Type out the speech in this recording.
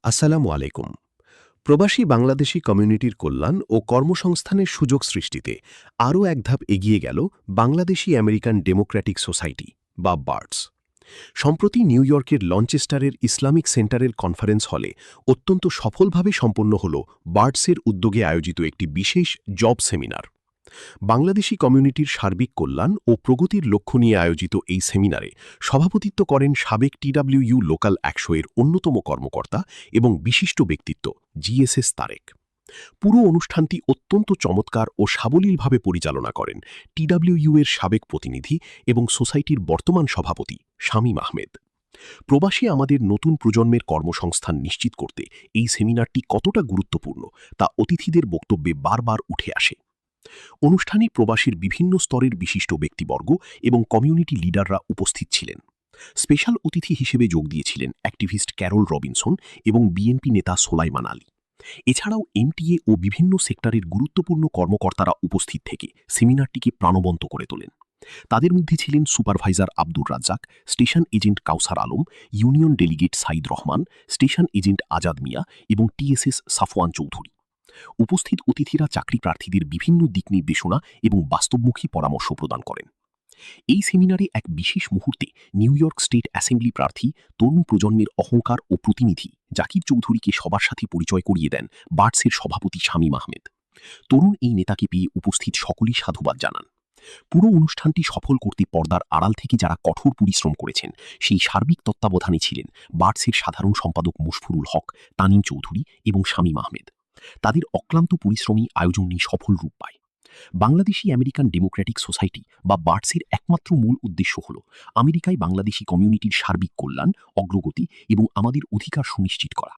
আসসালামু আলাইকুম। প্রবাসী বাংলাদেশি কমিউনিটির কল্যাণ ও কর্মসংস্থানের সুযোগ সৃষ্টিতে আরও এক ধাপ এগিয়ে গেল বাংলাদেশি আমেরিকান ডেমোক্র্যাটিক সোসাইটি বা বার্ডস। সম্প্রতি নিউ ইয়র্কের লঞ্চেস্টারের ইসলামিক সেন্টারের কনফারেন্স হলে অত্যন্ত সফলভাবে সম্পন্ন হল বার্ডসের উদ্যোগে আয়োজিত একটি বিশেষ জব সেমিনার। বাংলাদেশি কমিউনিটির সার্বিক কল্যাণ ও প্রগতির লক্ষ্য নিয়ে আয়োজিত এই সেমিনারে সভাপতিত্ব করেন সাবেক টিডব্লিউইউ লোকাল ১০০ অন্যতম কর্মকর্তা এবং বিশিষ্ট ব্যক্তিত্ব জিএসএস তারেক। পুরো অনুষ্ঠানটি অত্যন্ত চমৎকার ও সাবলীলভাবে পরিচালনা করেন টিডব্লিউইউ এর সাবেক প্রতিনিধি এবং সোসাইটির বর্তমান সভাপতি শামীম আহমেদ। প্রবাসী আমাদের নতুন প্রজন্মের কর্মসংস্থান নিশ্চিত করতে এই সেমিনারটি কতটা গুরুত্বপূর্ণ তা অতিথিদের বক্তব্যে বারবার উঠে আসে। অনুষ্ঠানে প্রবাসীর বিভিন্ন স্তরের বিশিষ্ট ব্যক্তিবর্গ এবং কমিউনিটি লিডাররা উপস্থিত ছিলেন। স্পেশাল অতিথি হিসেবে যোগ দিয়েছিলেন অ্যাক্টিভিস্ট ক্যারল রবিনসন এবং বিএনপি নেতা সোলাইমান আলী। এছাড়াও এমটিএ ও বিভিন্ন সেক্টরের গুরুত্বপূর্ণ কর্মকর্তারা উপস্থিত থেকে সেমিনারটিকে প্রাণবন্ত করে তোলেন। তাদের মধ্যে ছিলেন supervisor Abdur Razzaq, station agent Kausar Alam, union delegate Sayeed Rahman, station agent Azad Mia এবং টিএসএস সাফওয়ান চৌধুরী। উপস্থিত অতিথিরা চাকরি প্রার্থীদের বিভিন্ন দিক নির্দেশনা এবং বাস্তবমুখী পরামর্শ প্রদান করেন। এই সেমিনারে এক বিশেষ মুহূর্তে নিউ ইয়র্ক স্টেট অ্যাসেম্বলি প্রার্থী তরুণ প্রজন্মের অহংকার ও প্রতিনিধি জাকির চৌধুরীকে সবার সাথে পরিচয় করিয়ে দেন বার্ডসের সভাপতি শামীম আহমেদ। তরুণ এই নেতাকে পেয়ে উপস্থিত সকলেই সাধুবাদ জানান। পুরো অনুষ্ঠানটি সফল করতে পর্দার আড়াল থেকে যারা কঠোর পরিশ্রম করেছেন সেই সার্বিক তত্ত্বাবধানে ছিলেন বার্ডসের সাধারণ সম্পাদক মুশফুরুল হক, তানিম চৌধুরী এবং শামীম আহমেদ। তাদের অক্লান্ত পরিশ্রমী আয়োজনই সফল রূপ পায়। বাংলাদেশি আমেরিকান ডেমোক্র্যাটিক সোসাইটি বা বার্ডসের একমাত্র মূল উদ্দেশ্য হল আমেরিকায় বাংলাদেশি কমিউনিটির সার্বিক কল্যাণ, অগ্রগতি এবং আমাদের অধিকার সুনিশ্চিত করা।